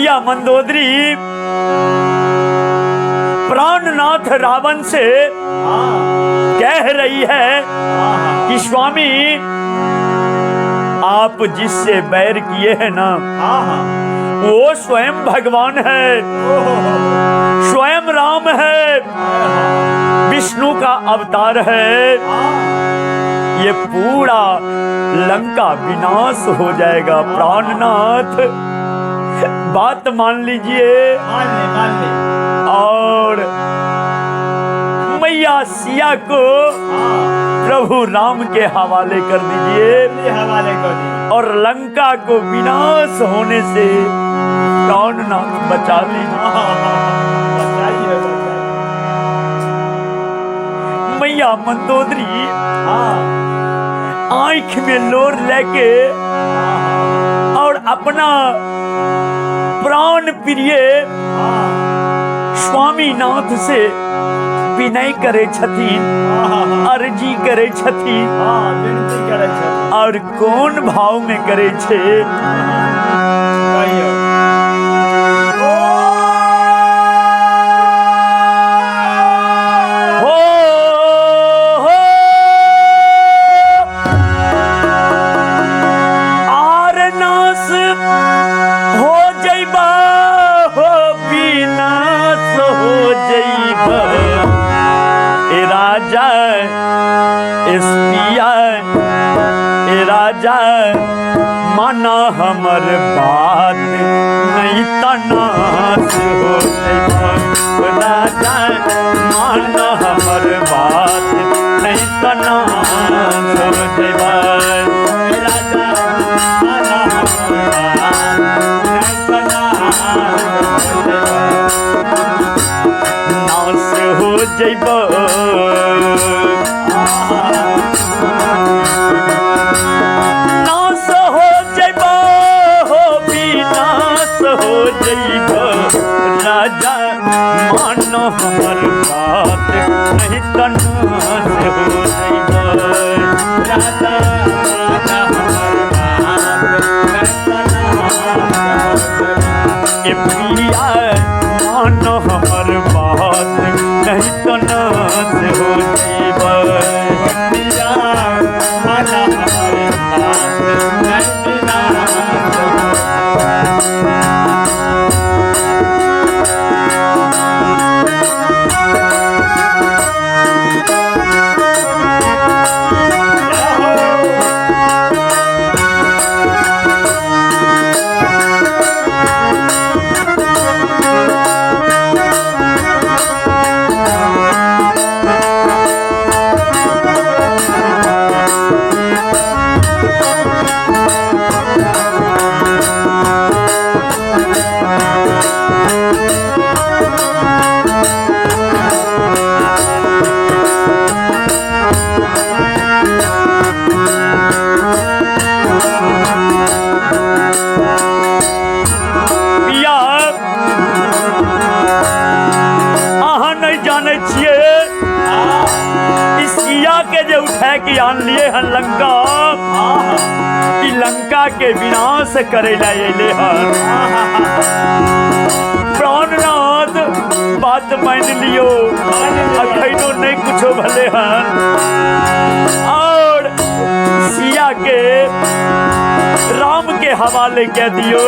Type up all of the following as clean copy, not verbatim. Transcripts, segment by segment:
मैया मंदोदरी प्राणनाथ रावण से कह रही है कि स्वामी आप जिससे बैर किए हैं ना वो स्वयं भगवान है, स्वयं राम है, विष्णु का अवतार है। ये पूरा लंका विनाश हो जाएगा। प्राणनाथ बात मान लीजिए और मैया सिया को प्रभु राम के हवाले कर दीजिए और लंका को विनाश होने से प्राणनाथ बचा लीजिए। मैया मंदोदरी आंख में लोर लेके और अपना प्राण प्रिय स्वामीनाथ से विनय करे छथिन, अर्जी करे छथिन और कौन भाव में करे छे। राजा माना हमर बात नहीं तनास हो राजा माना हमर बात नहीं तनास हो राजा माना हमर नास हो जइबा राजा मानो हमर बात नहीं तनास हो राजा मानो हमर बात नहीं पिया मानो हमर बात नहीं तनास हो पिया मानो हमर बात नहीं तनास कि आन लिए हैं लंका कि लंका के विनाश करे लाए हन। प्राणनाथ बात मान लियो अखैनो नहीं कुछो भले हन और सिया के राम के हवाले कह दियो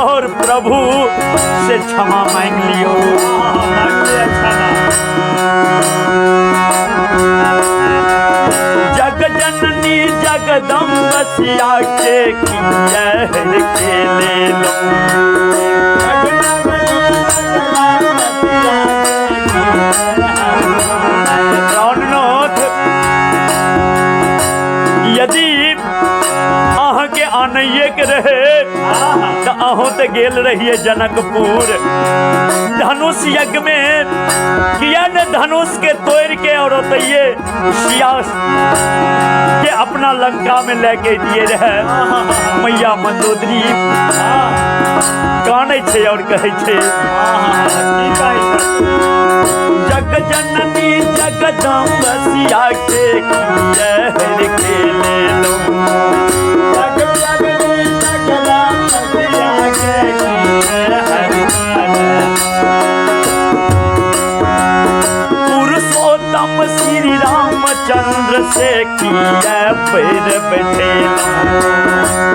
और प्रभु से क्षमा मांग लियो। जग जननी जगदम्ब सिया के जहर के ले लो प्राणनाथ यदि अहाँ के आनैये के रहे तो अहों तो गेल रहिए जनकपुर धनुष यज्ञ में किया ने धनुष के तोड़ के और ये सिया के अपना लंका में लेके दिए रहे। मैया मंदोदरी काने छे और कहे छे जग जननी जगदम्ब सिया के जहर के ले लो। से किया पैर बैठेला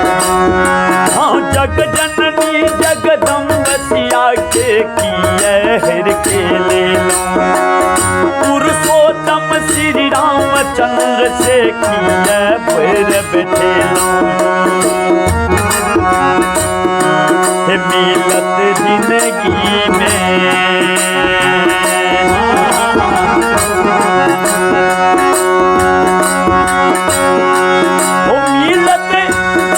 हाँ जग जननी जगदम्ब सिया के किए हर के ले पुरुषोत्तम श्री रामचंद्र से किए पैर बैठेला मिलत जिंदगी में ओ मिलत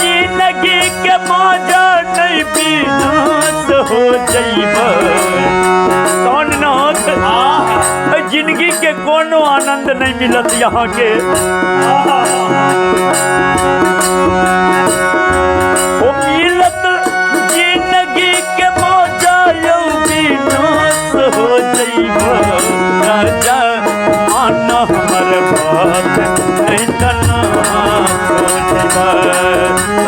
जिंदगी के मजा नहीं विनाश हो जाइब कौन नाथ जिंदगी के कोनो आनंद नहीं मिलत यहाँ के ओ मिलत जिंदगी के मौजा यौ विनाश हो जाइब राजा मान हमर बात नहीं तना हो जाइब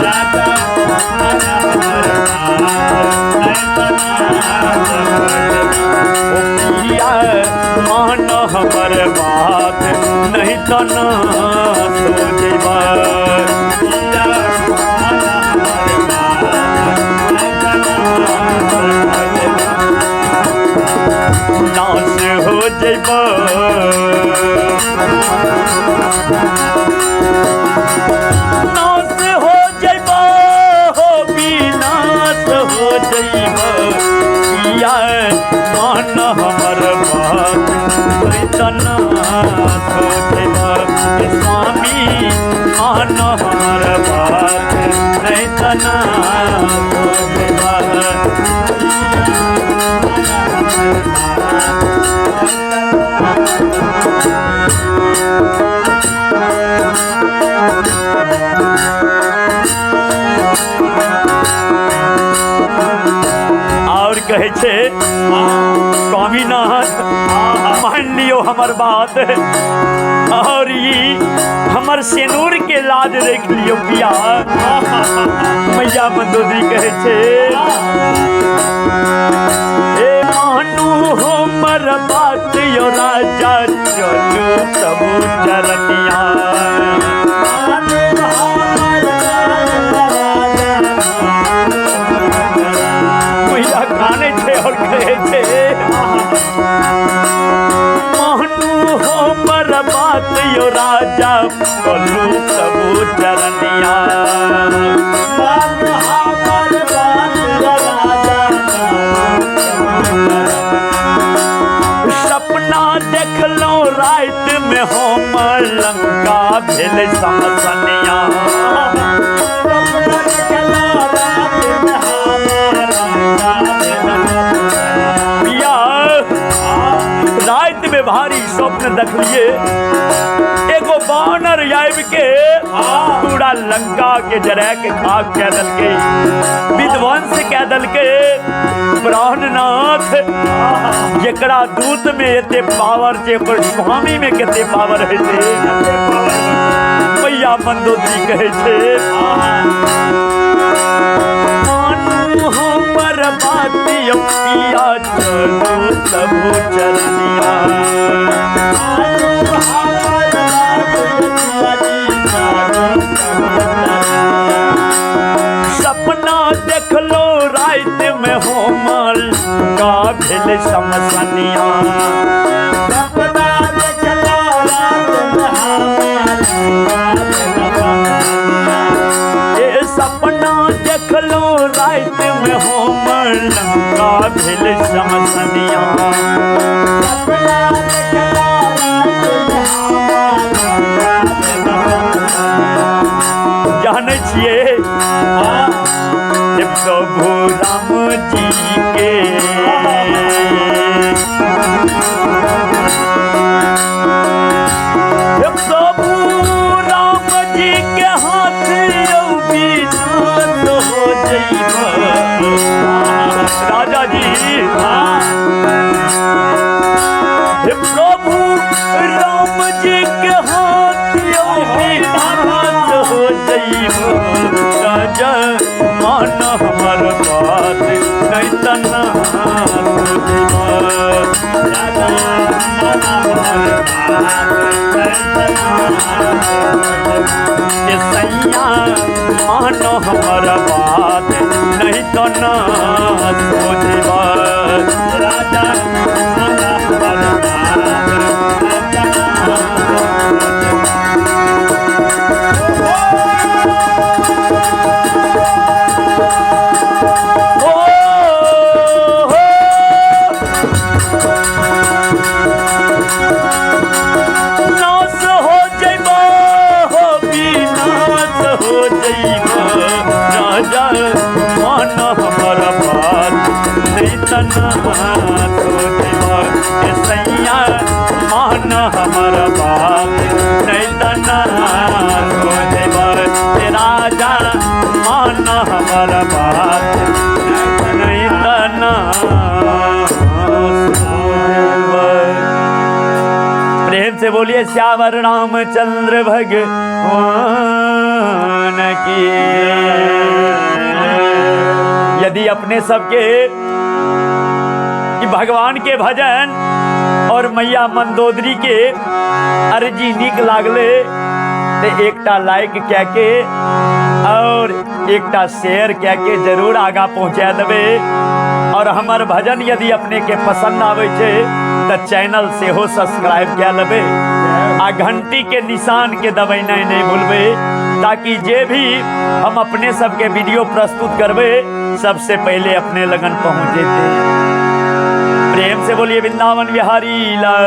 राजा मान हमर बात नहीं तना ओ पिया मान हमर बात नहीं तना हो जाइब नाश हो जाइब नाश हो जाइब हो विनाश हो जाइब या मान हमर बात नाश हो जाइब स्वामी मान हमर बात नहीं तना हो जाइब और कहे छे स्वामीनाथ मान लियो हमर बात और ये हमर सेनूर के लाज देख लियो पिया मैया मंदोदरी कहे छे मानू हमर बात यो राजा चलू सब चरनिया मैया खाने छे और कहे छे मानू हमर बात यो राजा चलू सब चरनिया सपना देख लो रात में हम लंका भेल समसनिया पिया रात में भारी स्वप्न देखलिए एगो बानर आबि के पूरा लंका के जरा के खाक कह दल के विध्वंस कह दल के प्राणनाथ जकरा दूत में एते पावर छे पर स्वामी में केते पावर है छे मैया मंदोदरी कहे छे मानू हमर बात पिया चलू सब चरनिया सपना देख लो रात में होमल का भेल समसनिया सपना देख लो रात में ये सपना देख लो रात में होमल का भेल समसनिया जाने छिए प्रभु राम जी के ये सैया मानो हमारा बात नहीं तो ना सोचबा राजा माना हमारा सैया मान हमारा बात नहीं तना राजा मान हमारा बात नहीं तना। प्रेम से बोलिए श्यावर रामचंद्र भगवान की। यदि अपने सबके भगवान के भजन और मैया मंदोदरी के अर्जी निक लागले तो एकटा लाइक क्या के और एकटा शेयर क्या के जरूर आगा पहुँचा देवे। और हमार भजन यदि अपने के पसंद आवे छे तो चैनल से हो सब्सक्राइब क्या लेबे आ घंटी के निशान के दबाना नहीं भूलबे ताकि जे भी हम अपने सबके वीडियो प्रस्तुत करबे सबसे पहले अपने लगन पहुँच जेते। प्रेम से बोलिए वृंदावन बिहारी लाल